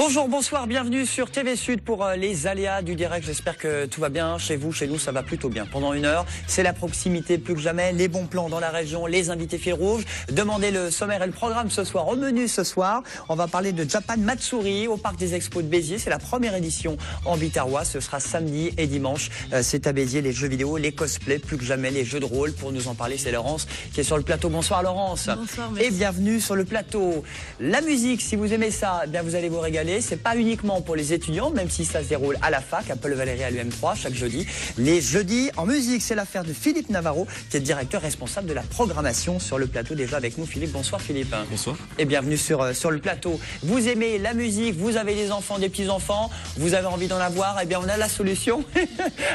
Bonjour, bonsoir, bienvenue sur TV Sud pour les aléas du direct. J'espère que tout va bien chez vous, chez nous ça va plutôt bien. Pendant une heure, c'est la proximité plus que jamais, les bons plans dans la région, les invités fil rouge. Demandez le sommaire et le programme ce soir. Au menu ce soir, on va parler de Japan Matsuri au Parc des Expos de Béziers. C'est la première édition en Biterrois. Ce sera samedi et dimanche. C'est à Béziers, les jeux vidéo, les cosplays, plus que jamais les jeux de rôle. Pour nous en parler, c'est Laurence qui est sur le plateau. Bonsoir Laurence. Bonsoir, merci. Et bienvenue sur le plateau. La musique, si vous aimez ça, eh bien vous allez vous régaler. C'est pas uniquement pour les étudiants, même si ça se déroule à la fac, à Paul Valéry à l'UM3 chaque jeudi. Les jeudis en musique, c'est l'affaire de Philippe Navarro, qui est directeur responsable de la programmation sur le plateau. Déjà avec nous, Philippe. Bonsoir Philippe. Bonsoir. Et bienvenue sur le plateau. Vous aimez la musique, vous avez des enfants, des petits-enfants, vous avez envie d'en avoir, eh bien on a la solution.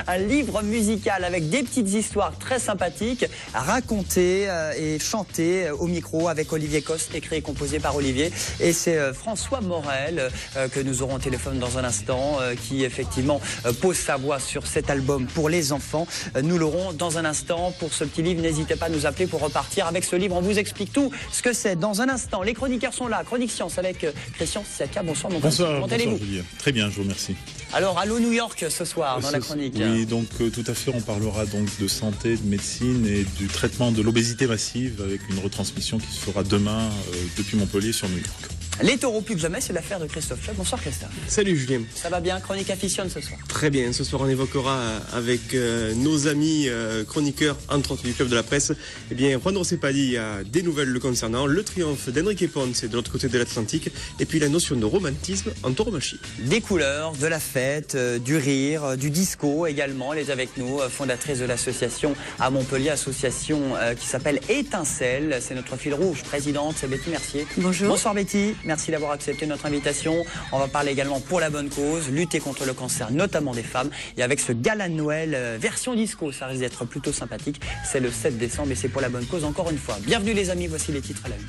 Un livre musical avec des petites histoires très sympathiques, racontées et chantées au micro avec Olivier Coste, écrit et composé par Olivier. Et c'est François Morel que nous aurons au téléphone dans un instant, qui effectivement pose sa voix sur cet album pour les enfants. Nous l'aurons dans un instant pour ce petit livre. N'hésitez pas à nous appeler pour repartir avec ce livre. On vous explique tout ce que c'est dans un instant. Les chroniqueurs sont là. Chronique Science avec Christian Siaka. Bonsoir mon Bonsoir, comment allez-vous? Julien. Très bien, je vous remercie. Alors, allô New York ce soir dans la chronique. Oui, donc tout à fait, on parlera donc de santé, de médecine et du traitement de l'obésité massive avec une retransmission qui se fera demain depuis Montpellier sur New York. Les taureaux plus que jamais, c'est l'affaire de Christophe Choc. Bonsoir Christophe. Salut Julien. Ça va bien? Chronique aficionne ce soir. Très bien, ce soir on évoquera avec nos amis chroniqueurs, entre autres du Club de la Presse, eh bien Juan Rossepalli a des nouvelles le concernant, le triomphe d'Enrique Ponce de l'autre côté de l'Atlantique, et puis la notion de romantisme en tauromachie. Des couleurs, de la fête, du rire, du disco également. Elle est avec nous, fondatrice de l'association à Montpellier, association qui s'appelle Étincelle. C'est notre fil rouge, présidente, c'est Betty Mercier. Bonjour. Bonsoir Betty. Merci d'avoir accepté notre invitation. On va parler également pour la bonne cause, lutter contre le cancer, notamment des femmes. Et avec ce gala de Noël version disco, ça risque d'être plutôt sympathique. C'est le 7 décembre et c'est pour la bonne cause encore une fois. Bienvenue les amis, voici les titres à la une.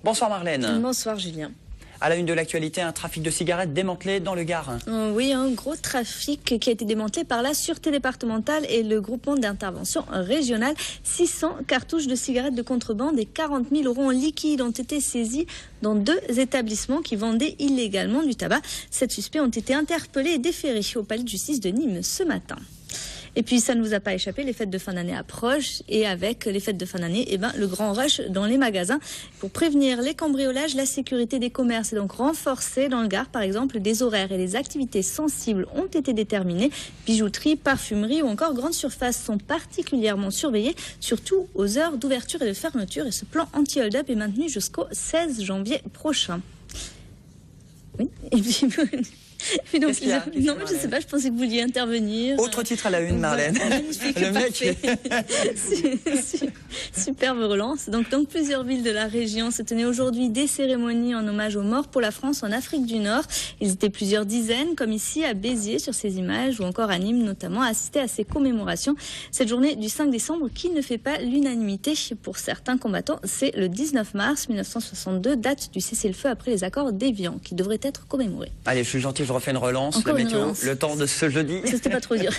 Bonsoir Marlène. Bonsoir Julien. À la une de l'actualité, un trafic de cigarettes démantelé dans le Gard. Oui, un gros trafic qui a été démantelé par la Sûreté départementale et le groupement d'intervention régionale. 600 cartouches de cigarettes de contrebande et 40 000 € en liquide ont été saisis dans 2 établissements qui vendaient illégalement du tabac. 7 suspects ont été interpellés et déférés au palais de justice de Nîmes ce matin. Et puis ça ne nous a pas échappé, les fêtes de fin d'année approchent et avec les fêtes de fin d'année, eh ben, le grand rush dans les magasins. Pour prévenir les cambriolages, la sécurité des commerces est donc renforcée. Dans le Gard, par exemple, des horaires et des activités sensibles ont été déterminés. Bijouterie, parfumerie ou encore grandes surfaces sont particulièrement surveillées, surtout aux heures d'ouverture et de fermeture. Et ce plan anti-hold-up est maintenu jusqu'au 16 janvier prochain. Oui, et puis... Et donc, non, je ne sais pas, je pensais que vous vouliez intervenir. Autre titre à la une, Marlène. Magnifique, le mec. Superbe relance. Donc, dans plusieurs villes de la région se tenaient aujourd'hui des cérémonies en hommage aux morts pour la France en Afrique du Nord. Ils étaient plusieurs dizaines, comme ici à Béziers sur ces images, ou encore à Nîmes notamment, à assister à ces commémorations. Cette journée du 5 décembre qui ne fait pas l'unanimité pour certains combattants, c'est le 19 mars 1962, date du cessez-le-feu après les accords d'Évian, qui devrait être commémoré. Allez, je suis gentil, je refais une relance. Encore la une météo, relance. le temps de ce jeudi. C'était pas trop dur.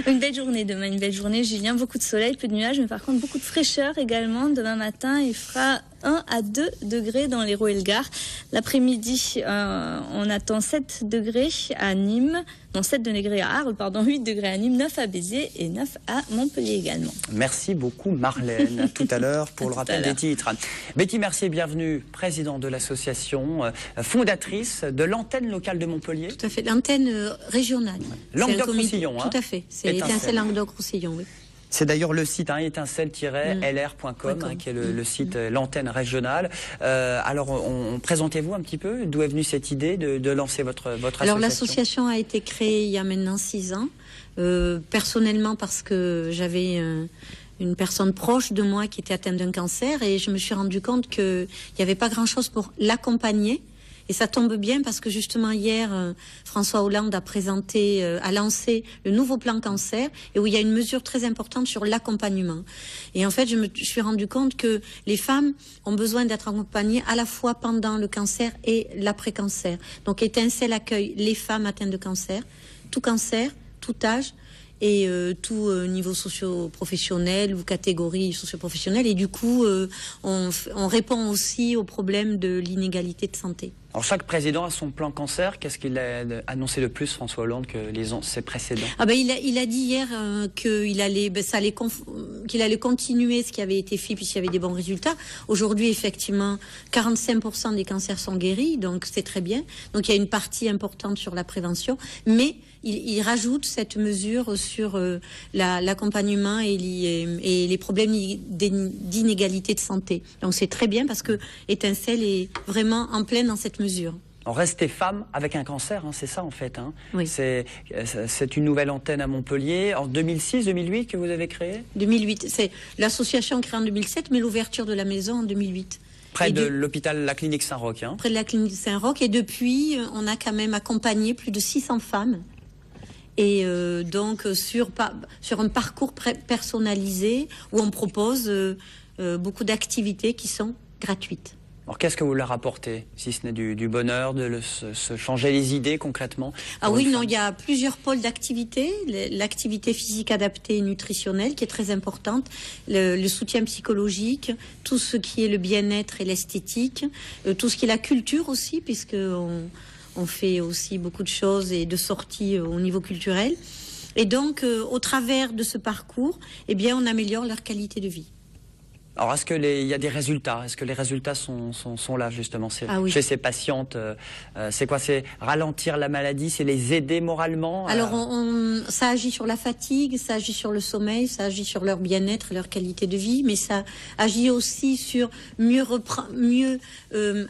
Une belle journée demain, une belle journée, Julien. Beaucoup de soleil, peu de nuages, mais par contre beaucoup de fraîcheur également. Demain matin, il fera 1 à 2 degrés dans l'Hérault et le Gard. L'après-midi, on attend 7 degrés à Nîmes. Non, 7 degrés à Arles, pardon, 8 degrés à Nîmes, 9 à Béziers et 9 à Montpellier également. Merci beaucoup Marlène. À tout à l'heure pour le rappel des titres. Betty Mercier, bienvenue, présidente de l'association, fondatrice de l'antenne locale de Montpellier. Tout à fait, l'antenne régionale. Languedoc-Roussillon. Tout à fait, c'est Étincelle Languedoc-Roussillon, oui. C'est d'ailleurs le site étincelle-lr.com qui est le site, l'antenne régionale. Alors, présentez-vous un petit peu, d'où est venue cette idée de lancer votre association? Alors, l'association a été créée il y a maintenant 6 ans, personnellement parce que j'avais une personne proche de moi qui était atteinte d'un cancer et je me suis rendu compte qu'il n'y avait pas grand-chose pour l'accompagner. Et ça tombe bien parce que justement hier, François Hollande a lancé le nouveau plan cancer et où il y a une mesure très importante sur l'accompagnement. Et en fait, je me suis rendu compte que les femmes ont besoin d'être accompagnées à la fois pendant le cancer et l'après-cancer. Donc Étincelle accueille les femmes atteintes de cancer, tout âge, et tout niveau socio-professionnel ou catégorie socio-professionnelle. Et du coup, on répond aussi au problème de l'inégalité de santé. Alors chaque président a son plan cancer. Qu'est-ce qu'il a annoncé de plus, François Hollande, que ses précédents? Il a dit hier qu'il allait, qu'il allait continuer ce qui avait été fait puisqu'il y avait des bons résultats. Aujourd'hui, effectivement, 45% des cancers sont guéris, donc c'est très bien. Donc il y a une partie importante sur la prévention, mais il rajoute cette mesure sur l'accompagnement et les problèmes d'inégalité de santé. Donc c'est très bien parce que Étincelle est vraiment en pleine dans cette mesure. Rester femme avec un cancer, hein, c'est ça en fait. Hein. Oui. C'est une nouvelle antenne à Montpellier. En 2006-2008 que vous avez créée? 2008. C'est l'association créée en 2007, mais l'ouverture de la maison en 2008. Près de l'hôpital, la clinique Saint-Roch. Hein. Près de la clinique Saint-Roch. Et depuis, on a quand même accompagné plus de 600 femmes. Et donc sur un parcours personnalisé où on propose beaucoup d'activités qui sont gratuites. Alors qu'est-ce que vous leur apportez, si ce n'est du bonheur, de se changer les idées concrètement? Ah oui, non, il y a plusieurs pôles d'activité. L'activité physique adaptée et nutritionnelle qui est très importante, le soutien psychologique, tout ce qui est le bien-être et l'esthétique, tout ce qui est la culture aussi, puisque on fait aussi beaucoup de choses et de sorties au niveau culturel. Et donc, au travers de ce parcours, eh bien, on améliore leur qualité de vie. Alors, est-ce qu'il y a des résultats? Est-ce que les résultats sont là, justement, oui. Chez ces patientes? C'est quoi? C'est ralentir la maladie? C'est les aider moralement? Alors, ça agit sur la fatigue, ça agit sur le sommeil, ça agit sur leur bien-être, leur qualité de vie, mais ça agit aussi sur mieux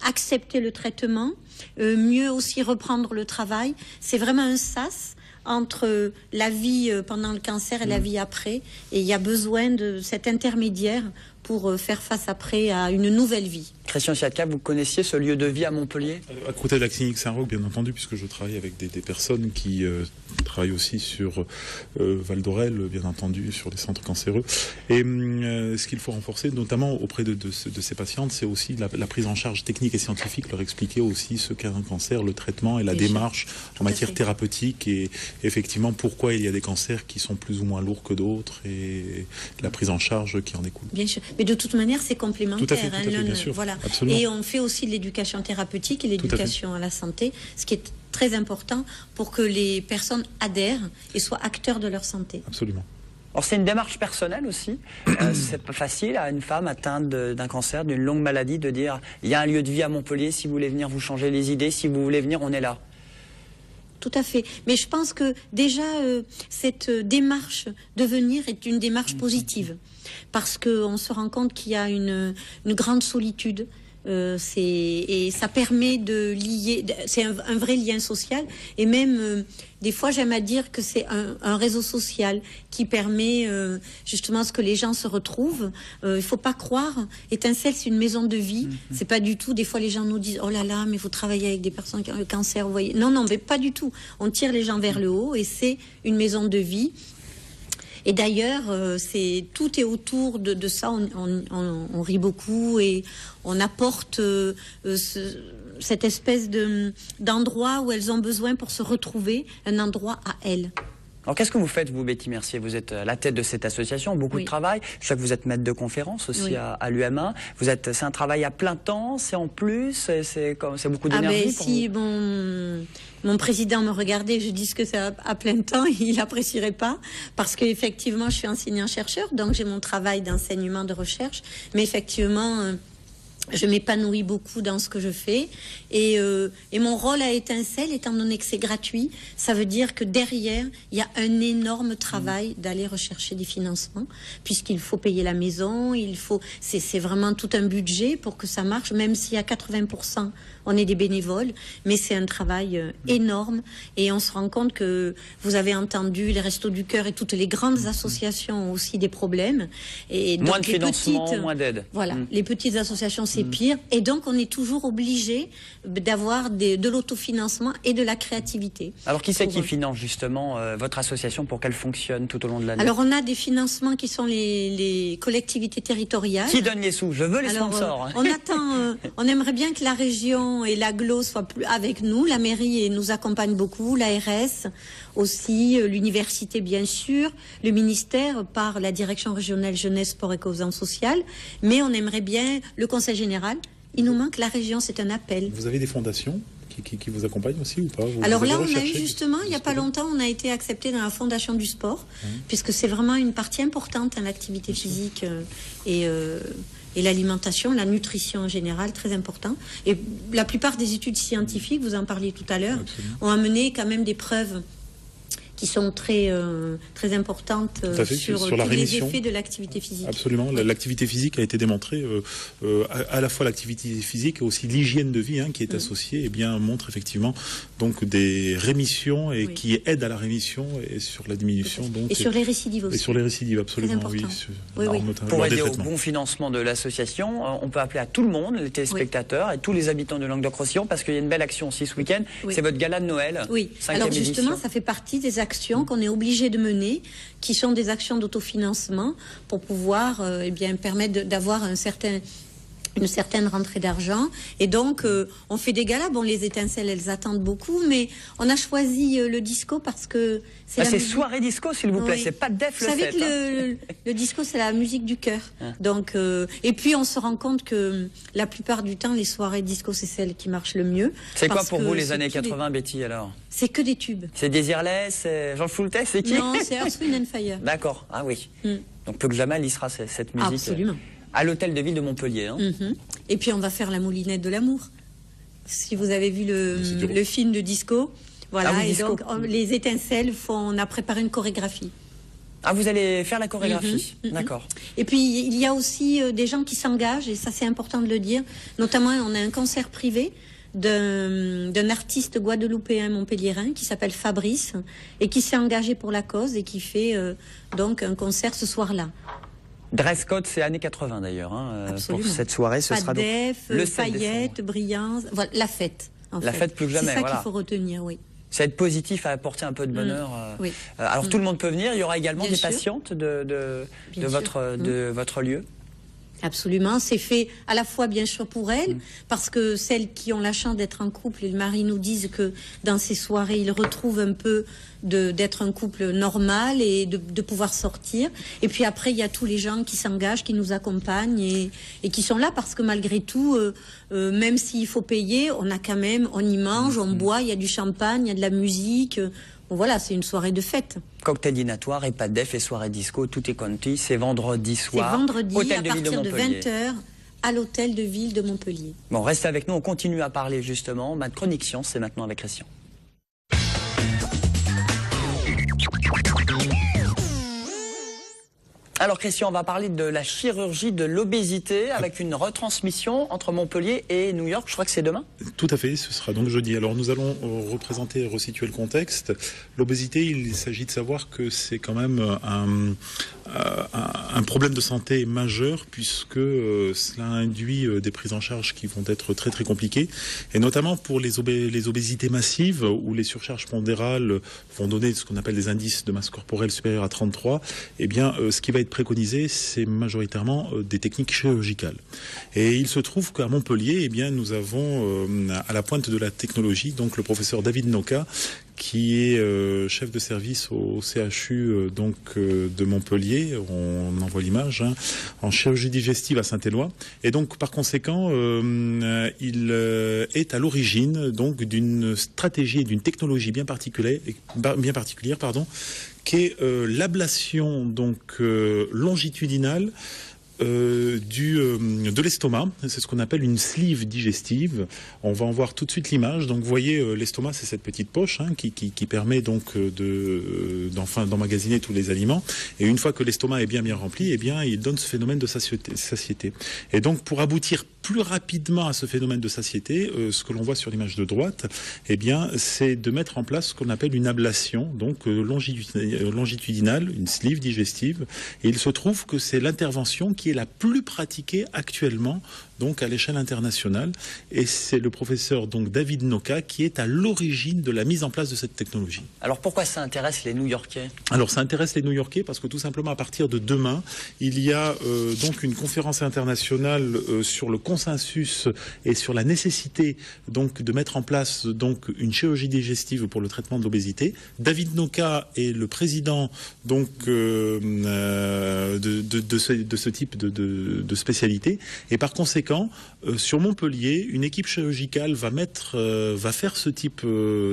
accepter le traitement, mieux aussi reprendre le travail. C'est vraiment un sas entre la vie pendant le cancer et la vie après. Et il y a besoin de cet intermédiaire pour faire face après à une nouvelle vie. Christian Siatka, vous connaissiez ce lieu de vie à Montpellier? À côté de la clinique Saint-Roch, bien entendu, puisque je travaille avec des personnes qui travaillent aussi sur Val d'Orel, bien entendu, sur les centres cancéreux. Et ce qu'il faut renforcer, notamment auprès de ces patientes, c'est aussi la prise en charge technique et scientifique, leur expliquer aussi ce qu'est un cancer, le traitement et la démarche en matière thérapeutique, et effectivement pourquoi il y a des cancers qui sont plus ou moins lourds que d'autres, et la prise en charge qui en découle. Bien sûr, mais de toute manière, c'est complémentaire. Tout à fait, bien sûr. Voilà. Absolument. Et on fait aussi de l'éducation thérapeutique et l'éducation à la santé, ce qui est très important pour que les personnes adhèrent et soient acteurs de leur santé. Absolument. Alors c'est une démarche personnelle aussi. C'est pas facile à une femme atteinte d'un cancer, d'une longue maladie, de dire il y a un lieu de vie à Montpellier, si vous voulez venir vous changer les idées, si vous voulez venir, on est là. Tout à fait. Mais je pense que déjà, cette démarche de venir est une démarche positive. Parce qu'on se rend compte qu'il y a une grande solitude. Et ça permet de lier, c'est un vrai lien social. Et même, des fois, j'aime à dire que c'est un réseau social qui permet justement ce que les gens se retrouvent. Il faut pas croire. Étincelle, c'est une maison de vie. C'est pas du tout. Des fois, les gens nous disent oh là là, mais vous travaillez avec des personnes qui ont le cancer, vous voyez. Non, mais pas du tout. On tire les gens vers le haut et c'est une maison de vie. Et d'ailleurs, tout est autour de ça. On rit beaucoup et on apporte cette espèce d'endroit où elles ont besoin pour se retrouver, un endroit à elles. Alors qu'est-ce que vous faites, vous, Betty Mercier? Vous êtes à la tête de cette association, beaucoup de travail. Je sais que vous êtes maître de conférence aussi à l'UM1. C'est un travail à plein temps, c'est en plus, c'est beaucoup d'énergie pour si vous. Mon président me regardait, je dis que c'est à plein temps, il n'apprécierait pas, parce qu'effectivement, je suis enseignant-chercheur, donc j'ai mon travail d'enseignement, de recherche, mais effectivement, je m'épanouis beaucoup dans ce que je fais, et mon rôle à Étincelle, étant donné que c'est gratuit, ça veut dire que derrière, il y a un énorme travail d'aller rechercher des financements, puisqu'il faut payer la maison, c'est vraiment tout un budget pour que ça marche, même s'il y a 80%, on est des bénévoles, mais c'est un travail énorme, et on se rend compte que vous avez entendu les Restos du Cœur et toutes les grandes associations ont aussi des problèmes, et donc moins de financement, moins d'aide. Voilà, les petites associations, c'est c'est pire. Et donc, on est toujours obligé d'avoir de l'autofinancement et de la créativité. Alors, qui c'est qui finance justement votre association pour qu'elle fonctionne tout au long de l'année? Alors, on a des financements qui sont les collectivités territoriales. Qui donne les sous? Je veux les sponsors. On attend, on aimerait bien que la région et l'agglo soient plus avec nous. La mairie nous accompagne beaucoup, l'ARS aussi, l'université bien sûr, le ministère par la direction régionale jeunesse, sport et cohésion sociale. Mais on aimerait bien le conseil général. Il nous manque la région, c'est un appel. Vous avez des fondations qui vous accompagnent aussi ou pas? Alors là, on a eu justement, il n'y a pas longtemps, on a été accepté dans la Fondation du sport, puisque c'est vraiment une partie importante à l'activité physique et l'alimentation, la nutrition en général, très important. Et la plupart des études scientifiques, vous en parliez tout à l'heure, ont amené quand même des preuves qui sont très importantes sur tous les effets de l'activité physique. Absolument, l'activité physique a été démontrée, à la fois l'activité physique et aussi l'hygiène de vie qui est associée, et bien montre effectivement donc des rémissions et qui aident à la rémission et sur la diminution. Donc, et sur les récidives aussi. Et sur les récidives, absolument, oui. Pour aider au bon financement de l'association, on peut appeler à tout le monde, les téléspectateurs et tous les habitants de Languedoc-Roussillon, parce qu'il y a une belle action aussi ce week-end, c'est votre gala de Noël. Oui, alors justement, ça fait partie des actions qu'on est obligé de mener, qui sont des actions d'autofinancement pour pouvoir permettre d'avoir une certaine rentrée d'argent. Et donc, on fait des galas. Bon, les étincelles, elles attendent beaucoup, mais on a choisi le disco parce que c'est soirée disco, s'il vous plaît. Oui. C'est pas def le fait. Vous savez que le disco, c'est la musique du cœur. Donc, et puis, on se rend compte que la plupart du temps, les soirées disco, c'est celles qui marchent le mieux. C'est quoi pour vous les années 80, Betty, alors? C'est que des tubes. C'est Desireless, c'est Jean Foultet, c'est qui? Non, c'est Earth, Wind & Fire. D'accord, ah oui. Donc, plus que jamais, elle y sera cette musique. Absolument. À l'hôtel de ville de Montpellier. Et puis on va faire la moulinette de l'amour. Si vous avez vu le film de disco, voilà. Et disco. Donc les étincelles on a préparé une chorégraphie. Ah, vous allez faire la chorégraphie, d'accord. Et puis il y a aussi des gens qui s'engagent, et ça c'est important de le dire. Notamment, on a un concert privé d'un artiste guadeloupéen montpelliérain qui s'appelle Fabrice et qui s'est engagé pour la cause et qui fait donc un concert ce soir-là. Dress code, c'est années 80 d'ailleurs. Pour cette soirée, ce sera donc le paillettes, brillance, voilà, la fête. La fête plus que jamais. C'est ça qu'il faut retenir, oui. C'est être positif, à apporter un peu de bonheur. Oui. Alors tout le monde peut venir. Il y aura également des patientes de votre lieu. Absolument, c'est fait à la fois bien sûr pour elles, parce que celles qui ont la chance d'être en couple, et le mari nous disent que dans ces soirées, ils retrouvent un peu d'être un couple normal et de pouvoir sortir. Et puis après, il y a tous les gens qui s'engagent, qui nous accompagnent et qui sont là parce que malgré tout, même s'il faut payer, on y mange, on boit, il y a du champagne, il y a de la musique. Bon, voilà, c'est une soirée de fête. Cocktail dînatoire, et pas def et soirée disco, tout est conti. C'est vendredi soir. C'est vendredi hôtel à partir de 20h à l'hôtel de ville de Montpellier. Bon, restez avec nous, on continue à parler justement. Ma chronique science, c'est maintenant avec Christian. Alors Christian, on va parler de la chirurgie de l'obésité avec une retransmission entre Montpellier et New York. Je crois que c'est demain. Tout à fait, ce sera donc jeudi. Alors nous allons représenter et resituer le contexte. L'obésité, il s'agit de savoir que c'est quand même un problème de santé majeur puisque cela induit des prises en charge qui vont être très très compliquées et notamment pour les obésités massives où les surcharges pondérales vont donner ce qu'on appelle des indices de masse corporelle supérieurs à 33. Eh bien, ce qui va être préconisé, c'est majoritairement des techniques chirurgicales. Et il se trouve qu'à Montpellier, eh bien, nous avons à la pointe de la technologie, donc le professeur David Noca, qui est chef de service au CHU de Montpellier, on envoie l'image, en chirurgie digestive à Saint-Éloi. Et donc, par conséquent, il est à l'origine donc d'une stratégie et d'une technologie bien particulière, qui est l'ablation longitudinale de l'estomac. C'est ce qu'on appelle une sleeve digestive. On va en voir tout de suite l'image. Donc vous voyez, l'estomac, c'est cette petite poche qui permet donc d'emmagasiner tous les aliments. Et une fois que l'estomac est bien rempli, eh bien il donne ce phénomène de satiété. Et donc pour aboutir plus rapidement à ce phénomène de satiété, ce que l'on voit sur l'image de droite, eh bien c'est de mettre en place ce qu'on appelle une ablation donc longitudinale, une sleeve digestive. Et il se trouve que c'est l'intervention qui est la plus pratiquée actuellement donc à l'échelle internationale. Et c'est le professeur donc David Noka qui est à l'origine de la mise en place de cette technologie. Alors pourquoi ça intéresse les New-Yorkais? Alors ça intéresse les New-Yorkais parce que tout simplement à partir de demain, il y a donc une conférence internationale sur le consensus et sur la nécessité donc de mettre en place donc une chirurgie digestive pour le traitement de l'obésité. David Noka est le président donc de ce type de spécialité et par conséquent sur Montpellier, une équipe chirurgicale va faire ce type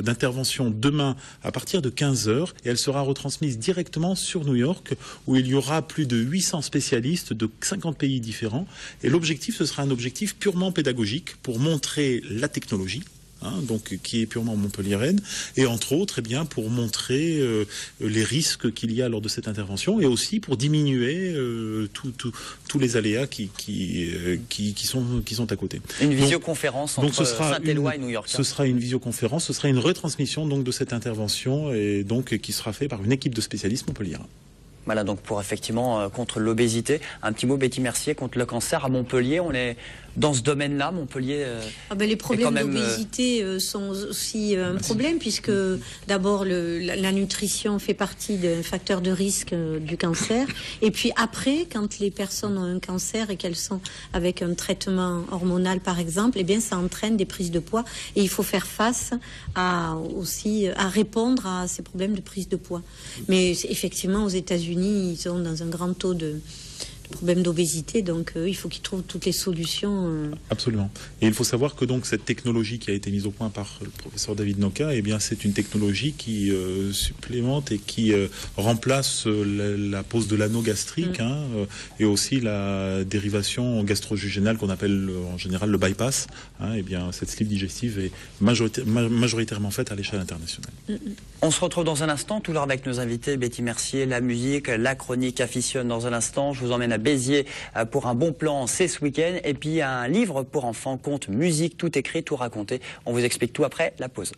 d'intervention demain à partir de 15h et elle sera retransmise directement sur New York où il y aura plus de 800 spécialistes de 50 pays différents et l'objectif, ce sera un objectif purement pédagogique pour montrer la technologie. Donc qui est purement montpelliéraine et entre autres pour montrer les risques qu'il y a lors de cette intervention et aussi pour diminuer tous les aléas qui sont à côté. Une visioconférence entre Saint-Éloi et New York. Ce sera une visioconférence, ce sera une retransmission donc de cette intervention et donc qui sera faite par une équipe de spécialistes montpelliérains. Voilà, donc pour effectivement contre l'obésité. Un petit mot, Betty Mercier, contre le cancer à Montpellier. On est dans ce domaine-là, Montpellier. Les problèmes d'obésité sont aussi un problème puisque d'abord la nutrition fait partie d'un facteur de risque du cancer. Et puis après, quand les personnes ont un cancer et qu'elles sont avec un traitement hormonal par exemple, ça entraîne des prises de poids et il faut faire face à répondre à ces problèmes de prise de poids. Mais effectivement, aux États-Unis, ils sont dans un grand taux de problèmes d'obésité, donc il faut qu'ils trouvent toutes les solutions. Absolument. Et il faut savoir que donc cette technologie qui a été mise au point par le professeur David Noka, c'est une technologie qui supplémente et qui remplace la pose de l'anneau gastrique et aussi la dérivation gastro-jugénale qu'on appelle en général le bypass. Cette sleeve digestive est majoritairement faite à l'échelle internationale. On se retrouve dans un instant, toujours avec nos invités, Betty Mercier, la musique, la chronique afficionne dans un instant. Je vous emmène à Béziers pour un bon plan, c'est ce week-end. Et puis un livre pour enfants, contes, musique, tout écrit, tout raconté. On vous explique tout après la pause.